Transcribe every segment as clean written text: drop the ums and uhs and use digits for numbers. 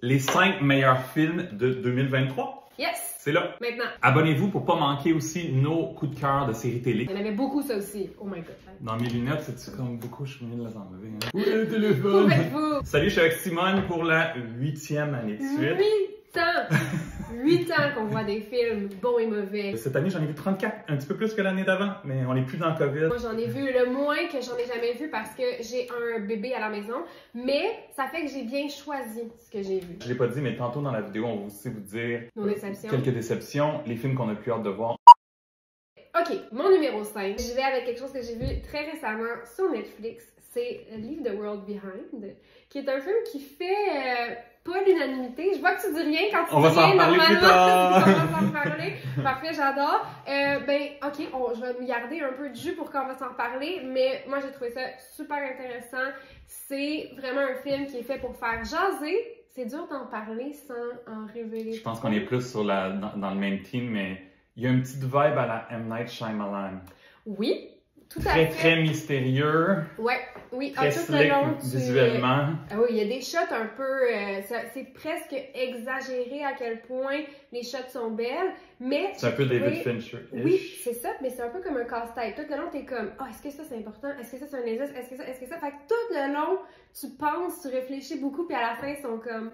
les 5 meilleurs films de 2023. Yes! C'est là. Maintenant. Abonnez-vous pour pas manquer aussi nos coups de cœur de séries télé. Il y en avait beaucoup, ça aussi. Oh my god. Dans mes lunettes, c'est comme beaucoup, je suis venu de les enlever. Hein. Où est le téléphone? Où êtes-vous? Salut, je suis avec Simone pour la 8e année de suite. 8 ans! 8 ans qu'on voit des films bons et mauvais. Cette année, j'en ai vu 34, un petit peu plus que l'année d'avant, mais on n'est plus dans le COVID. Moi, j'en ai vu le moins que j'en ai jamais vu parce que j'ai un bébé à la maison, mais ça fait que j'ai bien choisi ce que j'ai vu. Je l'ai pas dit, mais tantôt dans la vidéo, on va aussi vous dire Nos déceptions. quelques déceptions, les films qu'on a plus hâte de voir. Ok, mon numéro 5. Je vais avec quelque chose que j'ai vu très récemment sur Netflix. C'est Leave the World Behind, qui est un film qui fait pas l'unanimité. Je vois que tu dis rien quand tu On va dis s'en rien, parler plus tard. On va s'en parler. Parfait, j'adore. Ok, je vais me garder un peu de jus pour qu'on va s'en parler, mais moi, j'ai trouvé ça super intéressant. C'est vraiment un film qui est fait pour faire jaser. C'est dur d'en parler sans en révéler. Je pense qu'on est plus sur dans le même team, mais il y a une petite vibe à la M. Night Shyamalan. Oui, tout à fait. Très oui. Oui. Très tout le slick long, visuellement. Oui, il y a des shots un peu... c'est presque exagéré à quel point les shots sont belles, mais... C'est un peu David Fincher. Oui, c'est ça, mais c'est un peu comme un casse-tête. Tout le long, t'es comme, est-ce que ça c'est important? Est-ce que ça c'est un indice? Est-ce que ça? Fait que tout le long, tu penses, tu réfléchis beaucoup, puis à la fin, ils sont comme,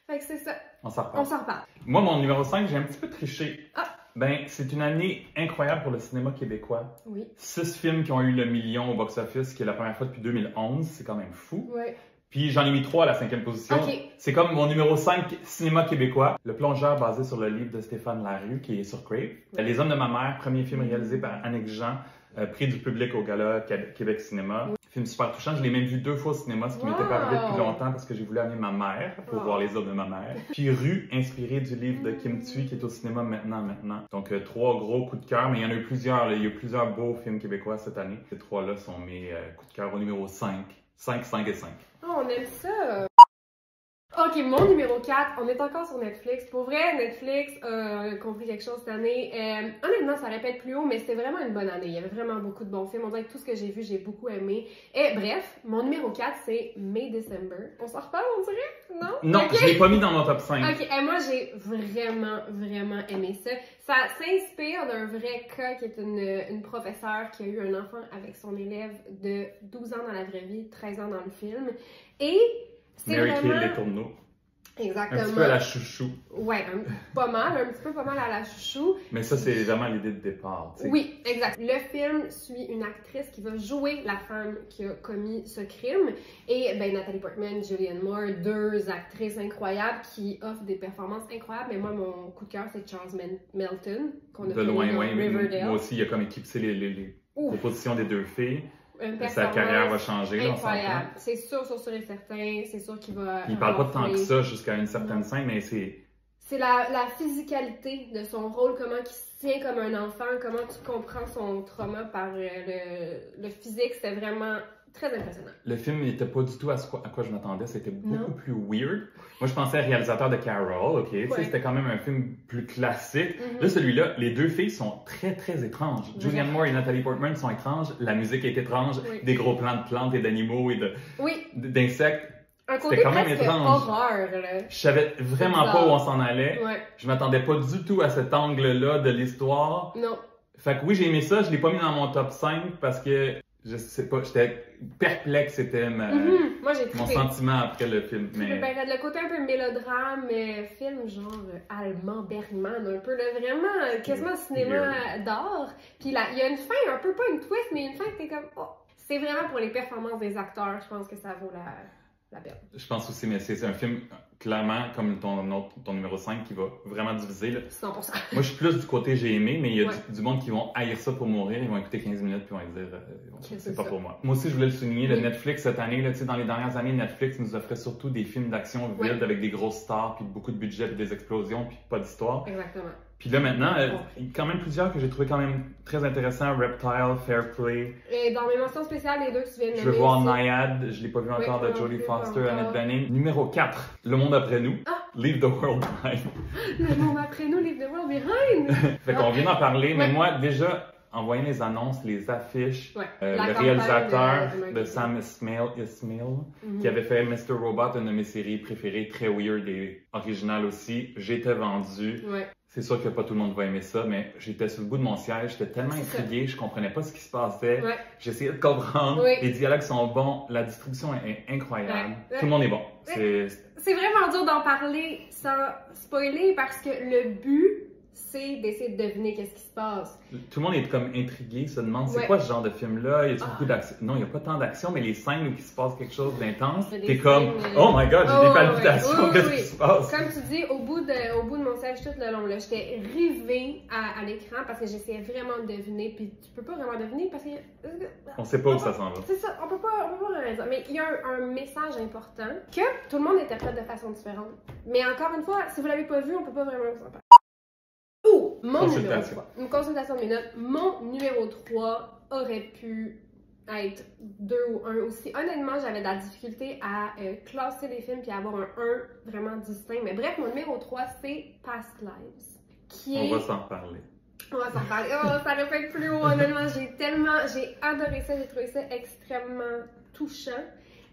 fait que c'est ça. On s'en reparle. On s'en reparle. Moi, mon numéro 5, j'ai un petit peu triché. Ah! Ben, c'est une année incroyable pour le cinéma québécois. Oui. 6 films qui ont eu le million au box-office, qui est la première fois depuis 2011. C'est quand même fou. Ouais. Puis j'en ai mis 3 à la 5e position. Okay. C'est comme mon numéro 5, cinéma québécois. Le plongeur basé sur le livre de Stéphane Larue, qui est sur Crave. Ouais. Les hommes de ma mère, premier film réalisé par Annick Jean, prix du public au Gala Québec Cinéma. Oui. Film super touchant. Je l'ai même vu 2 fois au cinéma, ce qui m'était pas arrivé depuis longtemps parce que j'ai voulu amener ma mère pour voir les hommes de ma mère. Puis Rue, inspiré du livre de Kim Thuy, qui est au cinéma maintenant. Donc 3 gros coups de cœur, mais il y en a eu plusieurs. Là. Il y a eu plusieurs beaux films québécois cette année. Ces 3-là sont mes coups de cœur au numéro 5. 5, 5 et 5. Oh, on aime ça! Ok, mon numéro 4, on est encore sur Netflix. Pour vrai, Netflix a compris quelque chose cette année. Honnêtement, ça répète plus haut, mais c'était vraiment une bonne année. Il y avait vraiment beaucoup de bons films. On dirait que tout ce que j'ai vu, j'ai beaucoup aimé. Et bref, mon numéro 4, c'est May December. On s'en reparle, on dirait? Non? Non, okay. Je l'ai pas mis dans mon top 5. Ok, et moi, j'ai vraiment aimé ça. Ça s'inspire d'un vrai cas qui est une professeure qui a eu un enfant avec son élève de 12 ans dans la vraie vie, 13 ans dans le film. Et Mary vraiment... Kay Letourneau. Exactement. Un petit peu à la chouchou. Ouais, un petit peu pas mal à la chouchou. Mais ça, c'est vraiment l'idée de départ. T'sais. Oui, exact. Le film suit une actrice qui va jouer la femme qui a commis ce crime. Et Natalie Portman, Julianne Moore, 2 actrices incroyables qui offrent des performances incroyables. Mais moi, mon coup de cœur, c'est Charles Melton, qu'on a de loin, dans Riverdale. Moi aussi, il a comme équipé les propositions des 2 filles. Sa carrière va changer. Incroyable. C'est sûr et certain. C'est sûr qu'il va... Il parle pas de tant que ça jusqu'à une certaine scène, mais c'est... C'est la physicalité de son rôle, comment il se tient comme un enfant, comment tu comprends son trauma par le physique. C'était vraiment très impressionnant. Le film n'était pas du tout à quoi je m'attendais. C'était beaucoup plus weird. Moi, je pensais au réalisateur de Carol, ok? Ouais. C'était quand même un film plus classique. Là, celui-là, les 2 filles sont très étranges. Julianne Moore et Natalie Portman sont étranges. La musique est étrange. Des gros plans de plantes et d'animaux et d'insectes. C'était quand même étrange. Horreur, là. Je savais vraiment pas où on s'en allait. Ouais. Je m'attendais pas du tout à cet angle-là de l'histoire. Non. Fait que oui, j'ai aimé ça. Je l'ai pas mis dans mon top 5 parce que je sais pas, j'étais perplexe, c'était Moi, j'ai mon sentiment après le film. Mais... le côté un peu mélodrame, film genre allemand, Bergman, un peu, là, vraiment, quasiment cinéma d'art. Puis là, il y a une fin, un peu pas une twist, mais une fin que t'es comme, c'est vraiment pour les performances des acteurs, je pense que ça vaut la peine. Je pense aussi, mais c'est un film clairement comme ton numéro 5 qui va vraiment diviser. Là. 100%. Moi, je suis plus du côté j'ai aimé, mais il y a du monde qui vont haïr ça pour mourir. Ils vont écouter 15 minutes puis ils vont dire c'est pas pour moi. Moi aussi, je voulais le souligner. Le Netflix cette année, là, dans les dernières années, Netflix nous offrait surtout des films d'action vides avec des grosses stars, puis beaucoup de budget, puis des explosions, puis pas d'histoire. Exactement. Puis là, maintenant, quand même plusieurs que j'ai trouvé quand même très intéressants. Reptile, Fair Play. Et dans mes mentions spéciales, les 2 que tu viens de nommer. Je veux voir Naiad, je l'ai pas vu encore, de Jodie Foster, Annette Bening. Numéro 4, Le Monde Après Nous. Leave the World Behind. Le Monde Après Nous, Leave the World Behind. Fait qu'on vient d'en parler, mais moi, déjà, en voyant les annonces, les affiches, Ouais. le La campagne réalisateur de de marketing. Sam Esmail, qui avait fait Mr. Robot, une de mes séries préférées, très weird et originale aussi. J'étais vendu. Ouais. C'est sûr que pas tout le monde va aimer ça, mais j'étais sur le bout de mon siège, j'étais tellement C'est intriguée, je comprenais pas ce qui se passait. Ouais. J'essayais de comprendre. Oui. Les dialogues sont bons, la distribution est incroyable. Ouais. Tout le monde est bon. Ouais. C'est vraiment dur d'en parler sans spoiler parce que le but, c'est d'essayer de deviner qu'est-ce qui se passe. Tout le monde est comme intrigué, se demande c'est Ouais. quoi ce genre de film-là? Y a-t-il Ah. beaucoup d'action? Non, il n'y a pas tant d'action, mais les scènes où il se passe quelque chose d'intense, Il y a des t'es comme scènes, oh my god, j'ai oh, des palpitations, ouais. Oui, qu'est-ce oui. qui se passe? Comme tu dis, au bout de mon siège tout le long, là, j'étais rivée à l'écran parce que j'essayais vraiment de deviner, puis tu peux pas vraiment deviner parce que... On sait pas où ça s'en va. C'est ça, on peut pas vraiment dire. Mais il y a un message important que tout le monde interprète de façon différente. Mais encore une fois, si vous l'avez pas vu, on peut pas vraiment vous en parler. Ouh, mon numéro 3. Une consultation de mes notes. Mon numéro 3 aurait pu être 2 ou 1 aussi. Honnêtement, j'avais de la difficulté à classer les films puis avoir un 1 vraiment distinct. Mais bref, mon numéro 3, c'est Past Lives. Qui est... On va s'en reparler. On va s'en parler. Oh, ça aurait pu être plus haut, honnêtement. J'ai adoré ça. J'ai trouvé ça extrêmement touchant.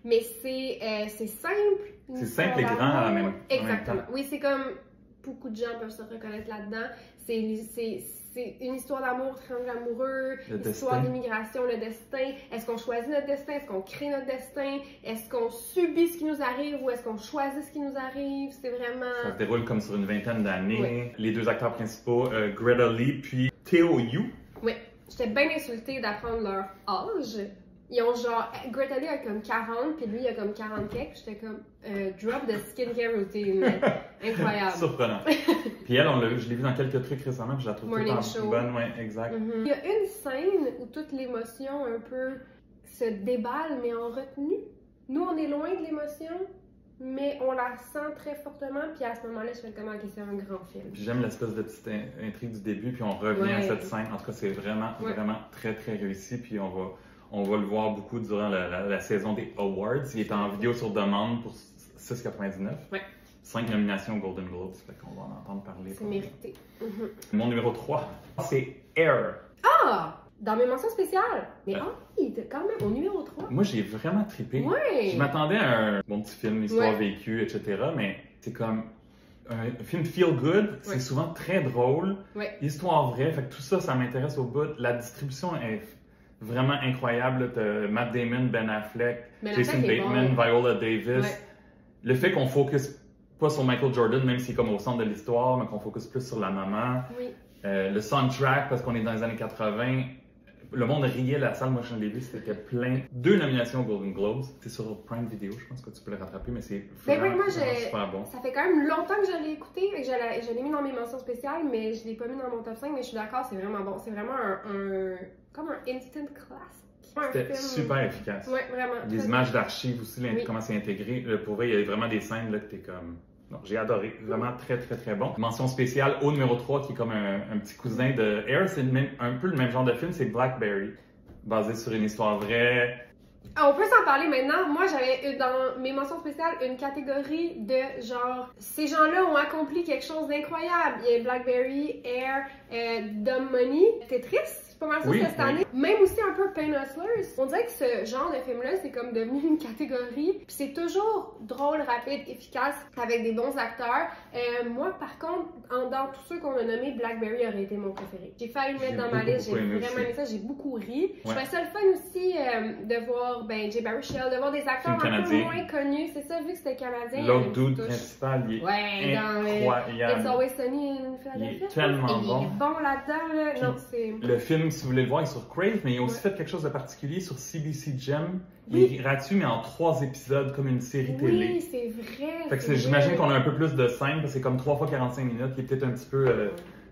Mais c'est simple. C'est simple et grand à la même Exactement. temps. Oui, c'est comme beaucoup de gens peuvent se reconnaître là-dedans. C'est une histoire d'amour, triangle amoureux, Le histoire destin. d'immigration, le destin. Est-ce qu'on choisit notre destin? Est-ce qu'on crée notre destin? Est-ce qu'on subit ce qui nous arrive ou est-ce qu'on choisit ce qui nous arrive? C'est vraiment... Ça se déroule comme sur une vingtaine d'années. Oui. Les deux acteurs principaux, Greta Lee puis Theo Yu. Oui, j'étais bien insultée d'apprendre leur âge. Ils ont genre, Greta Lee a comme 40, puis lui il a comme 40 quelques. J'étais comme, drop de skincare routine. Incroyable. Surprenant. Puis elle, je l'ai vu dans quelques trucs récemment, puis je la trouve tout le Morning temps Show. bonne. Ouais, exact. Il y a une scène où toute l'émotion un peu se déballe, mais en retenue. Nous, on est loin de l'émotion, mais on la sent très fortement, puis à ce moment-là, je fais comment, ok, c'est un grand film. Puis j'aime l'espèce de petite intrigue du début, puis on revient à Ouais. cette scène. En tout cas, c'est vraiment, vraiment très, très réussi, puis on va le voir beaucoup durant la saison des Awards. Il est en vidéo sur demande pour 6,99. Ouais. 5 nominations aux Golden Globes, fait qu'on va en entendre parler. C'est mérité. Mon numéro 3, c'est Air. Ah! Dans mes mentions spéciales! Mais Ouais. ah oui, t'es quand même au numéro 3. Moi, j'ai vraiment trippé. Ouais! Je m'attendais à un bon petit film, histoire Ouais. vécue, etc., mais c'est comme un film feel good, c'est Ouais. souvent très drôle, Ouais. histoire vraie, fait que tout ça, ça m'intéresse au bout. La distribution est vraiment incroyable. T'as Matt Damon, Ben Affleck, Ben Jason Affleck est Bateman, bon. Viola Davis. Ouais. Le fait qu'on focus pas sur Michael Jordan, même s'il est comme au centre de l'histoire, mais qu'on focus plus sur la maman. Oui. Le soundtrack, parce qu'on est dans les années 80. Le monde riait, la salle, moi je l'ai vu, c'était plein. 2 nominations aux Golden Globes. C'est sur Prime Video, je pense que tu peux le rattraper, mais c'est Ben vraiment, oui, moi, vraiment super bon. ça fait quand même longtemps que je l'ai écouté, et que je l'ai mis dans mes mentions spéciales, mais je l'ai pas mis dans mon top 5, mais je suis d'accord, c'est vraiment bon. C'est vraiment comme un instant classic. Un C'était film- super efficace. Ouais, vraiment. Les très images d'archives aussi, Oui. comment c'est intégré. Pour vrai, il y a vraiment des scènes là, que t'es comme... Non, j'ai adoré. Vraiment très, très, très bon. Mention spéciale au numéro 3, qui est comme un petit cousin de Air. C'est un peu le même genre de film, c'est Blackberry. Basé sur une histoire vraie. Ah, on peut s'en parler maintenant. Moi, j'avais dans mes mentions spéciales une catégorie de genre, ces gens-là ont accompli quelque chose d'incroyable. Il y a Blackberry, Air, Dumb Money, Tetris. C'est pas mal ça Oui, cette année. Même aussi un peu Pain Hustlers. On dirait que ce genre de film-là, c'est comme devenu une catégorie. Puis c'est toujours drôle, rapide, efficace, avec des bons acteurs. Moi, par contre, dans tous ceux qu'on a nommés, Blackberry aurait été mon préféré. J'ai failli le mettre dans ma liste. J'ai vraiment aimé ça. J'ai beaucoup ri. Je trouvais ça le fun aussi de voir Jay Baruchel, de voir des acteurs Film un peu canadien. moins connus. C'est ça, vu que c'était canadien. L'autre il y a une dude petite touche. principal, il est Ouais, dans It's incroyable. Always Sunny in Philadelphia. Il est tellement Il bon. est bon là-dedans, là. Puis Non, c'est... Le film, si vous voulez le voir, est sur Crave, mais il a aussi Ouais. fait quelque chose de particulier sur CBC Gem. Oui. Il est gratuit, mais en 3 épisodes, comme une série télé. Oui, c'est vrai. Fait que c'est j'imagine vrai. qu'on a un peu plus de scènes, parce que c'est comme 3 fois 45 minutes, qui est peut-être un petit peu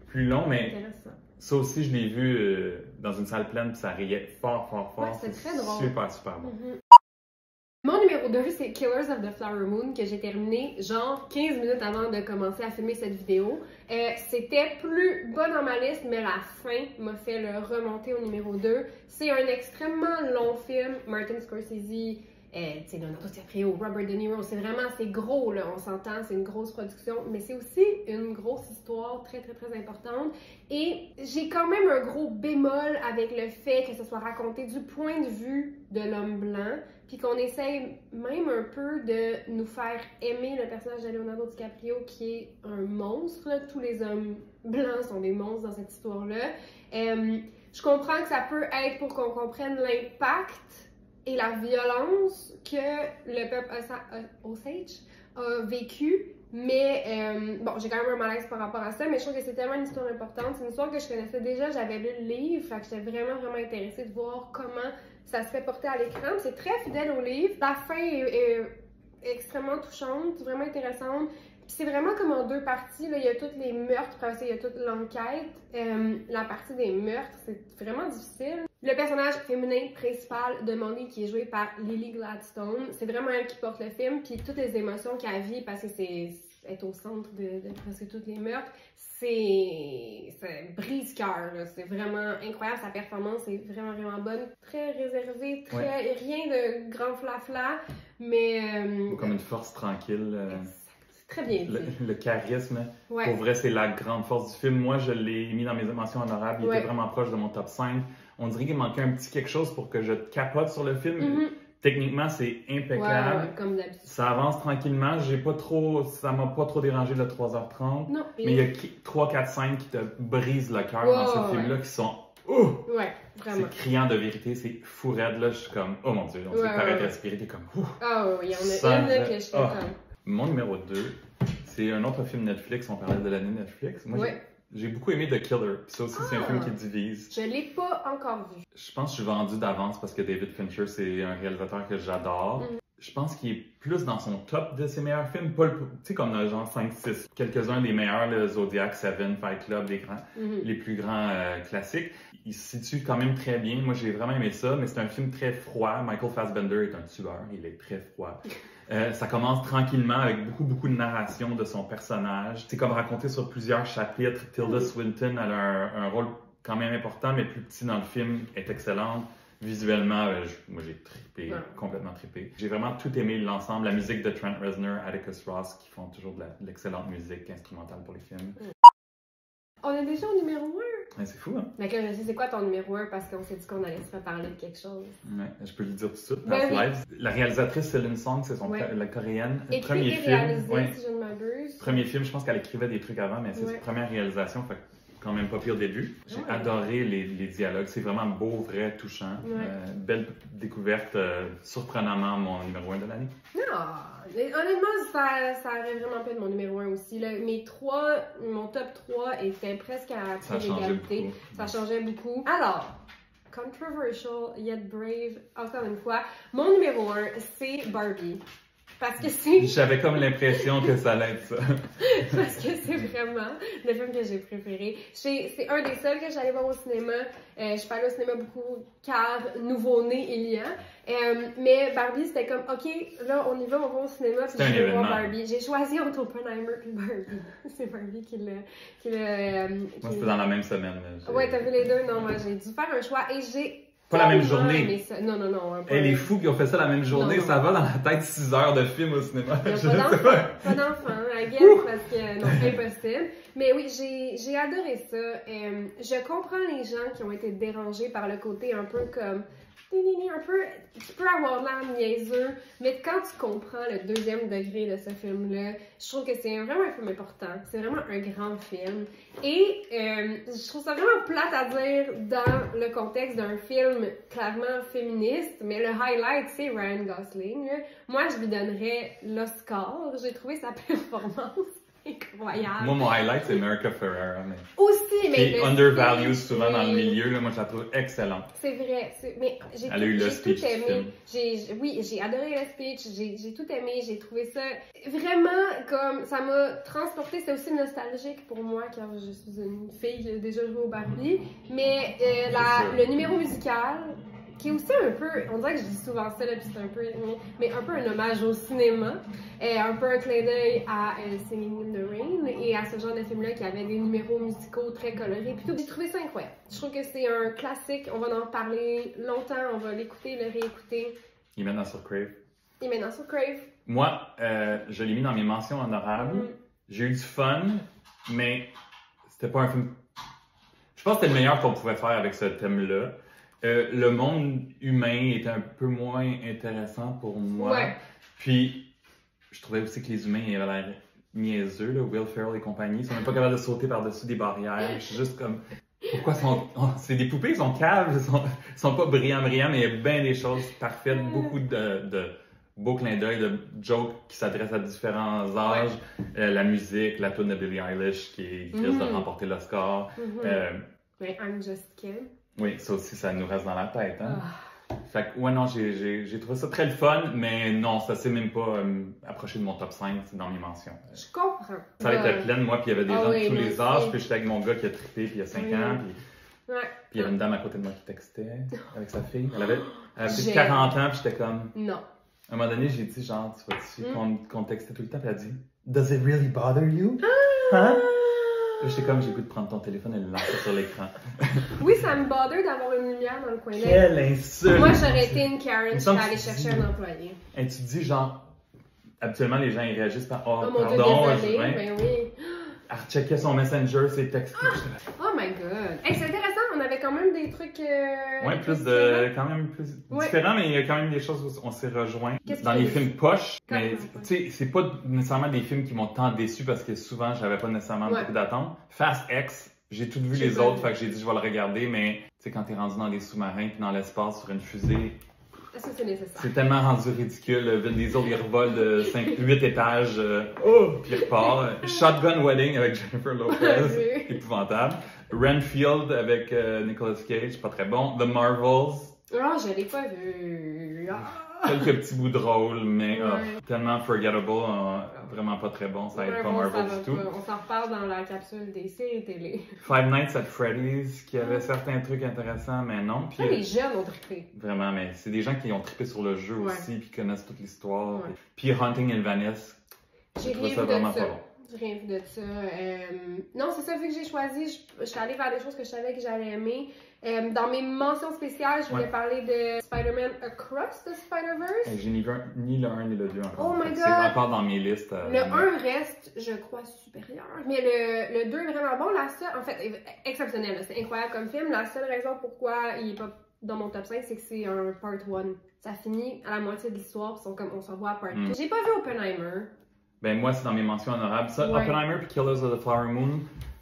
plus long, mais Intéressant. ça aussi, je l'ai vu dans une salle pleine, puis ça riait fort, fort, fort. Ouais, c'était très drôle. Super, super bon. Mon numéro 2, c'est Killers of the Flower Moon, que j'ai terminé genre 15 minutes avant de commencer à filmer cette vidéo. C'était plus bas dans ma liste, mais la fin m'a fait le remonter au numéro 2. C'est un extrêmement long film. Martin Scorsese Leonardo DiCaprio, Robert De Niro, c'est gros, là, on s'entend, c'est une grosse production, mais c'est aussi une grosse histoire très, très, très importante. Et j'ai quand même un gros bémol avec le fait que ce soit raconté du point de vue de l'homme blanc, puis qu'on essaye même un peu de nous faire aimer le personnage de Leonardo DiCaprio, qui est un monstre, là. Tous les hommes blancs sont des monstres dans cette histoire-là. Je comprends que ça peut être pour qu'on comprenne l'impact et la violence que le peuple Osage a vécu, mais bon, j'ai quand même un malaise par rapport à ça, mais je trouve que c'est tellement une histoire importante. C'est une histoire que je connaissais déjà, j'avais lu le livre, fait que j'étais vraiment, vraiment intéressée de voir comment ça se fait porter à l'écran. C'est très fidèle au livre. La fin est extrêmement touchante, vraiment intéressante. C'est vraiment comme en deux parties, là. Il y a tous les meurtres, puis après il y a toute l'enquête. La partie des meurtres, c'est vraiment difficile. Le personnage féminin principal de Molly, qui est joué par Lily Gladstone, c'est vraiment elle qui porte le film, puis toutes les émotions qu'elle vit, parce que c'est être au centre de presque tous les meurtres, c'est brise-cœur, c'est vraiment incroyable, sa performance est vraiment, vraiment bonne, très réservée, rien de grand flafla, mais... Comme une force tranquille. Très bien dit. Le charisme, pour vrai, c'est la grande force du film. Moi, je l'ai mis dans mes émotions honorables. Il était vraiment proche de mon top 5. On dirait qu'il manquait un petit quelque chose pour que je capote sur le film. Techniquement, c'est impeccable. Comme d'habitude. Ça avance tranquillement. Ça m'a pas trop dérangé le 3h30. Non. Mais il y a 3, 4, 5 qui te brisent le cœur dans ce film-là, qui sont... Ouais, vraiment. C'est criant de vérité, c'est fou raide, là. Je suis comme, oh mon Dieu, on s'est t'arrêter de respirer, t'es comme, il y en a une là, que je fais comme... Mon numéro 2, c'est un autre film Netflix, on parlait de l'année Netflix. Moi, j'ai beaucoup aimé The Killer. Puis ça aussi, c'est un film qui divise. Je l'ai pas encore vu. Je pense que je suis vendu d'avance parce que David Fincher, c'est un réalisateur que j'adore. Je pense qu'il est plus dans son top de ses meilleurs films. Tu sais, comme dans genre 5-6. Quelques-uns des meilleurs, le Zodiac, Seven, Fight Club, les plus grands classiques. Il se situe quand même très bien. Moi, j'ai vraiment aimé ça, mais c'est un film très froid. Michael Fassbender est un tueur. Il est très froid. Ça commence tranquillement avec beaucoup de narration de son personnage. C'est comme raconté sur plusieurs chapitres. Tilda Swinton a un rôle quand même important, mais plus petit dans le film, est excellente. Visuellement, moi j'ai trippé, complètement trippé. J'ai vraiment tout aimé l'ensemble. La musique de Trent Reznor, Atticus Ross, qui font toujours de l'excellente musique instrumentale pour les films. On est déjà au numéro 1. C'est fou, hein? D'accord, je sais c'est quoi ton numéro 1 parce qu'on s'est dit qu'on allait se parler de quelque chose. Je peux le dire tout de suite. Live. La réalisatrice Celine Song, c'est la coréenne. Premier film. Si je ne m'abuse. Premier film, je pense qu'elle écrivait des trucs avant, mais c'est sa première réalisation. Fait quand même pas pire début. J'ai adoré les dialogues. C'est vraiment beau, vrai, touchant. Belle découverte, surprenamment mon numéro 1 de l'année. Honnêtement, ça aurait vraiment pu être mon numéro 1 aussi. Là. Mon top 3 était presque à l'égalité. Ça changeait beaucoup. Alors, controversial yet brave, encore une fois, mon numéro 1, c'est Barbie. Parce que c'est... J'avais comme l'impression que ça allait être ça. Parce que c'est vraiment le film que j'ai préféré. C'est un des seuls que j'allais voir au cinéma. Je suis pas allée au cinéma beaucoup car nouveau-né il y a. Mais Barbie, c'était comme, OK, là, on y va, on va au cinéma, puis je vais voir Barbie. J'ai choisi entre Oppenheimer puis Barbie. C'est Barbie qui l'a... Moi, c'était dans la même semaine. Ouais, t'as vu les deux? Non, moi, j'ai dû faire un choix et j'ai... Pas la même journée. Non. Les fous qui ont fait ça la même journée, ça va dans la tête 6 heures de film au cinéma. Il n'y a pas d'enfant, I guess, parce que non, c'est impossible. Mais oui, j'ai adoré ça. Je comprends les gens qui ont été dérangés par le côté un peu comme... un peu, tu peux avoir l'air niaiseux, mais quand tu comprends le deuxième degré de ce film-là, je trouve que c'est vraiment un film important. C'est vraiment un grand film. Et je trouve ça vraiment plate à dire dans le contexte d'un film clairement féministe, mais le highlight, c'est Ryan Gosling. Là. Moi, je lui donnerais l'Oscar. J'ai trouvé sa performance incroyable. Moi, mon highlight, c'est America Ferrera. Mais... Aussi, mais... Qui undervalued souvent dans le milieu, là, moi, je la trouve excellente. C'est vrai, mais j'ai tout aimé. J'ai adoré le speech, j'ai tout aimé, j'ai trouvé ça vraiment comme... Ça m'a transporté, c'était aussi nostalgique pour moi, car je suis une fille qui a déjà joué au Barbie. Mais le numéro musical... qui est aussi un peu, on dirait que je dis souvent ça, là, puis c'est un peu, mais un peu un hommage au cinéma, un peu un clin d'œil à Singing in the Rain et à ce genre de film-là qui avait des numéros musicaux très colorés. Puis j'ai trouvé ça incroyable. Je trouve que c'est un classique, on va en parler longtemps, on va l'écouter, le réécouter. Il est maintenant sur Crave. Et maintenant sur Crave. Moi, je l'ai mis dans mes mentions honorables. J'ai eu du fun, mais c'était pas un film... Je pense que c'était le meilleur qu'on pouvait faire avec ce thème-là. Le monde humain était un peu moins intéressant pour moi. Ouais. Puis, je trouvais aussi que les humains avaient l'air niaiseux, là, Will Ferrell et compagnie. Ils sont même pas capables de sauter par-dessus des barrières. Je suis juste comme... Pourquoi c'est des poupées, ils sont caves, ils sont pas brillants, mais il y a bien des choses parfaites, beaucoup de beaux clins d'œil, de jokes qui s'adressent à différents âges. La musique, la tune de Billie Eilish qui risque de remporter l'Oscar. Mais I'm Just Kim. Oui, ça aussi, ça nous reste dans la tête. Hein? Fait que, ouais, non, j'ai trouvé ça très le fun, mais non, ça s'est même pas approché de mon top 5, c'est dans mes mentions. Je comprends. Ça était pleine, moi, puis il y avait des gens de tous les âges, puis j'étais avec mon gars qui a trippé, puis il y a 5 ans, puis il y avait une dame à côté de moi qui textait avec sa fille. Elle avait 40 ans, puis j'étais comme... Non. À un moment donné, j'ai dit, genre, tu vois-tu, qu'on textait tout le temps, puis elle a dit, Does it really bother you? Hein? J'étais comme, j'ai le goût de prendre ton téléphone et le lancer sur l'écran. Oui, ça me bother d'avoir une lumière dans le coin d'œil. Quelle insulte! Moi, j'aurais été une Karen qui allait chercher un employé. Et tu dis, genre, habituellement, les gens ils réagissent par, oh, mon Dieu, pardon, désolé, ben oui. Elle recheckait son Messenger, ses textes. Oh my god! Hey, c'est intéressant, on avait quand même des trucs. Ouais, quand même plus différents, mais il y a quand même des choses où on s'est rejoints. Dans les films poches, mais tu sais, c'est pas nécessairement des films qui m'ont tant déçu parce que souvent j'avais pas nécessairement beaucoup d'attentes. Fast X, j'ai tout vu les autres, fait que j'ai dit je vais le regarder, mais tu sais, quand t'es rendu dans des sous-marins puis dans l'espace sur une fusée. Ça, c'est nécessaire. C'est tellement rendu ridicule. Vin Diesel, il revole de 8 étages, puis il repart. Shotgun Wedding avec Jennifer Lopez, épouvantable. Renfield avec Nicolas Cage, pas très bon. The Marvels. Oh, je l'ai pas vu. Quelques petits bouts drôles, mais tellement forgettable, vraiment pas très bon. Ça aide pas Marvel du tout. On s'en reparle dans la capsule des séries télé. Five Nights at Freddy's, qui avait certains trucs intéressants, mais non. Puis, les jeunes ont trippé. Vraiment, mais c'est des gens qui ont trippé sur le jeu aussi, puis connaissent toute l'histoire. Puis Hunting in Venice, j'ai trouvé ça vraiment pas bon. J'ai rien vu de ça. Non, c'est ça, vu que j'ai choisi, je suis allée vers des choses que je savais que j'allais aimer. Dans mes mentions spéciales, je voulais parler de Spider-Man Across the Spider-Verse. J'ai ni le 1 ni le 2 encore. Oh my god! C'est encore dans mes listes. Le 1 reste, je crois, supérieur. Mais le 2 est vraiment bon. La seule, en fait, exceptionnel. C'est incroyable comme film. La seule raison pourquoi il est pas dans mon top 5, c'est que c'est un part 1. Ça finit à la moitié de l'histoire, puis ils sont comme on se revoit à part 2. J'ai pas vu Oppenheimer. Ben moi, c'est dans mes mentions honorables. Ça, Oppenheimer puis Killers of the Flower Moon,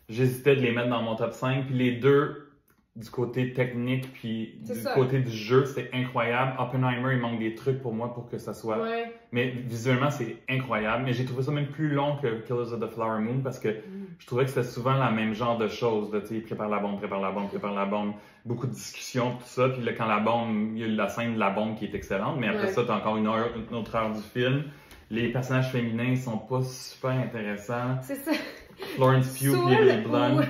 j'hésitais de les mettre dans mon top 5. Puis les deux, du côté technique puis du côté du jeu, c'était incroyable. Oppenheimer, il manque des trucs pour moi pour que ça soit... Mais visuellement, c'est incroyable. Mais j'ai trouvé ça même plus long que Killers of the Flower Moon parce que je trouvais que c'était souvent la même genre de choses. Tu sais, prépare la bombe, prépare la bombe, prépare la bombe. Beaucoup de discussions, tout ça. Puis là, quand la bombe, il y a la scène de la bombe qui est excellente. Mais après ça, t'as encore une autre heure du film. Les personnages féminins sont pas super intéressants. C'est ça. Florence Pugh et Emily Blunt.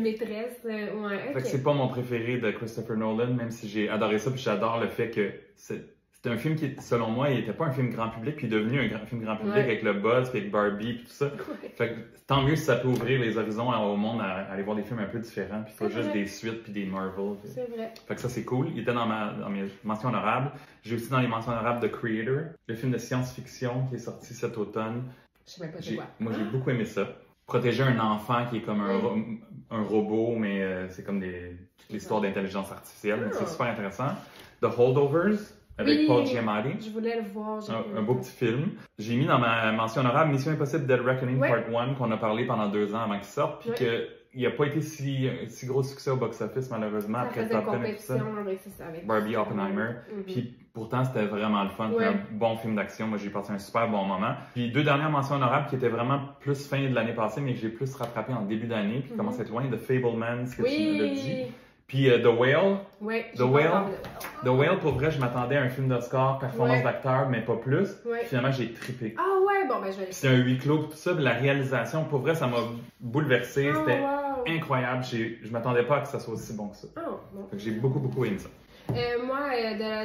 Maîtresse, Fait que c'est pas mon préféré de Christopher Nolan, même si j'ai adoré ça, puis j'adore le fait que c'est un film qui, selon moi, il était pas un film grand public, puis il est devenu un film grand public avec le Buzz, puis avec Barbie, puis tout ça. Fait que tant mieux si ça peut ouvrir les horizons au monde à aller voir des films un peu différents, puis pas juste des suites puis des Marvel. C'est vrai. Fait que ça, c'est cool. Il était dans mes mentions honorables. J'ai aussi dans les mentions honorables The Creator, le film de science-fiction qui est sorti cet automne. Je sais même pas de quoi. Moi, j'ai beaucoup aimé ça. Protéger un enfant qui est comme un robot, mais c'est comme toute l'histoire d'intelligence artificielle. Donc, c'est super intéressant. The Holdovers, avec Paul Giamatti. Je voulais le voir. Un beau petit film. J'ai mis dans ma mention honorable Mission Impossible Dead Reckoning Part 1, qu'on a parlé pendant 2 ans avant qu'il sorte, puis qu'il n'a pas été si gros succès au box-office, malheureusement, après Top Gun et tout ça. Avec Barbie, Oppenheimer. Puis pourtant, c'était vraiment le fun. C'était un bon film d'action. Moi, j'ai passé un super bon moment. Puis 2 dernières mentions honorables qui étaient vraiment plus fin de l'année passée, mais que j'ai plus rattrapé en début d'année, puis commence à être loin. The Fablemans, ce que tu l'as dit. Puis The Whale. The Whale, pour vrai, je m'attendais à un film d'Oscar, performance d'acteur, mais pas plus. Finalement, j'ai trippé. Ah ouais, bon, ben je vais. C'est un huis clos, tout ça. La réalisation, pour vrai, ça m'a bouleversé. C'était incroyable. Je m'attendais pas à que ça soit aussi bon que ça. J'ai beaucoup, beaucoup aimé ça. Moi,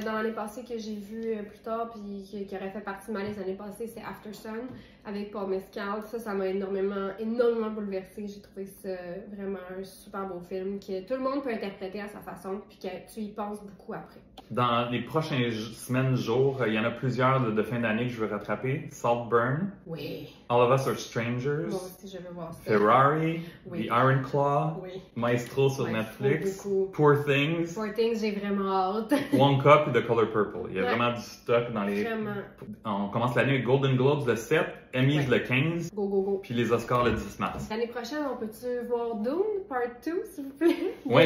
dans l'année passée que j'ai vu plus tard, puis qui aurait fait partie de ma liste l'année passée, c'est After Sun avec Paul Mescal. Ça m'a énormément bouleversée. J'ai trouvé ça vraiment un super beau film que tout le monde peut interpréter à sa façon, puis que tu y penses beaucoup après. Dans les prochaines semaines, jours, il y en a plusieurs de fin d'année que je veux rattraper. Saltburn, Oui. All of Us Are Strangers, Moi aussi, je veux voir ça. Ferrari, Oui. The Iron Claw, Oui. Maestro sur Ouais, Netflix, beaucoup. Poor Things, Poor Things, j'ai vraiment hâte. Wonka et The Color Purple. Il y a Ouais. vraiment du stock dans les... Vraiment. On commence l'année avec Golden Globes le 7, Emmys Ouais. le 15, Go, go, go. puis les Oscars le 10 mars. L'année prochaine, on peut-tu voir Dune Part 2, s'il vous plaît? Ouais,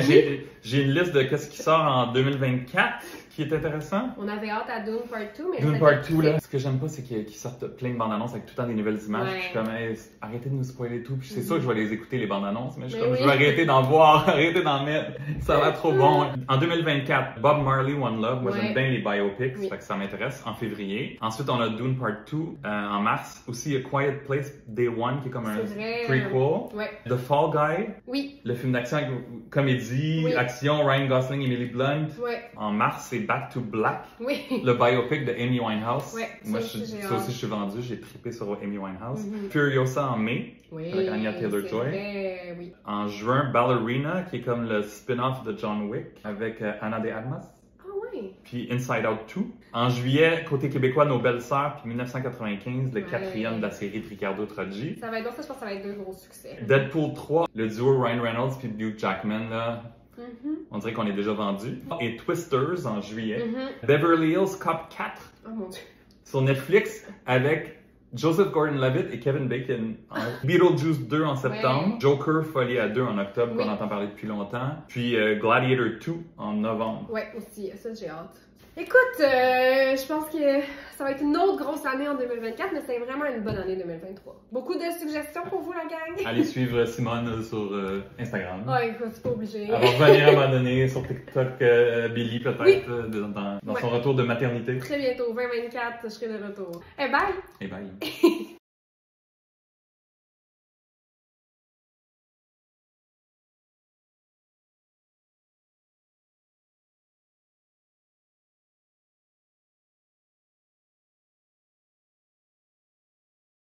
j'ai une liste de qu'est-ce qui sort en 2024 qui est intéressant. On avait hâte à Dune Part 2, mais Dune ça Part fait- 2, là, ce que j'aime pas, c'est qu'ils sortent plein de bandes annonces avec tout le temps des nouvelles images. Ouais. Puis je suis comme, hey, arrêtez de nous spoiler tout. Puis c'est Mhm. sûr que je vais les écouter, les bandes annonces, mais je suis Mais comme, oui. je vais arrêter d'en voir, arrêter d'en mettre. Ça va trop bon. En 2024, Bob Marley, One Love. Moi, Ouais. j'aime bien les biopics, Oui. fait que ça m'intéresse. En février. Ensuite, on a Dune Part 2 en mars. Aussi, A Quiet Place Day One, qui est comme un C'est vrai. prequel. Ouais. The Fall Guy, Oui. le film d'action avec comédie, Oui. action, Ryan Gosling, Emily Blunt. Ouais. En mars, c'est Back to Black. Oui. Le biopic de Amy Winehouse. Ouais, Moi, ça aussi, j'ai ça aussi, hâte. je suis vendu. J'ai trippé sur Amy Winehouse. Mhm. Furiosa en mai. Oui. Avec Anya c'est Taylor-Joy. vrai, oui. En juin, Ballerina, qui est comme le spin-off de John Wick, avec Ana de Armas. Ah oui. Puis Inside Out 2. En juillet, côté québécois, Nos Belles Sœurs, puis 1995, le Ouais. quatrième de la série de Ricardo Troggi. Ça va être bon, ça, je pense que ça va être deux gros succès. Deadpool 3, le duo Ryan Reynolds puis Hugh Jackman, là, Mhm. on dirait qu'on est déjà vendu. Et Twisters en juillet. Mhm. Beverly Hills Cop 4 Oh mon dieu. sur Netflix avec Joseph Gordon-Levitt et Kevin Bacon. Beetlejuice 2 en septembre. Ouais. Joker Folie à 2 en octobre, Oui. qu'on entend parler depuis longtemps. Puis Gladiator 2 en novembre. Ouais, aussi, ça, j'ai hâte. Écoute, je pense que ça va être une autre grosse année en 2024, mais c'est vraiment une bonne année 2023. Beaucoup de suggestions pour vous, la gang? Allez suivre Simone sur Instagram. Ouais, écoute, c'est pas obligé. Elle va revenir à un moment donné sur TikTok, Billy peut-être, Oui. dans Ouais. son retour de maternité. Très bientôt, 2024, je serai de retour. Eh bye! Et bye.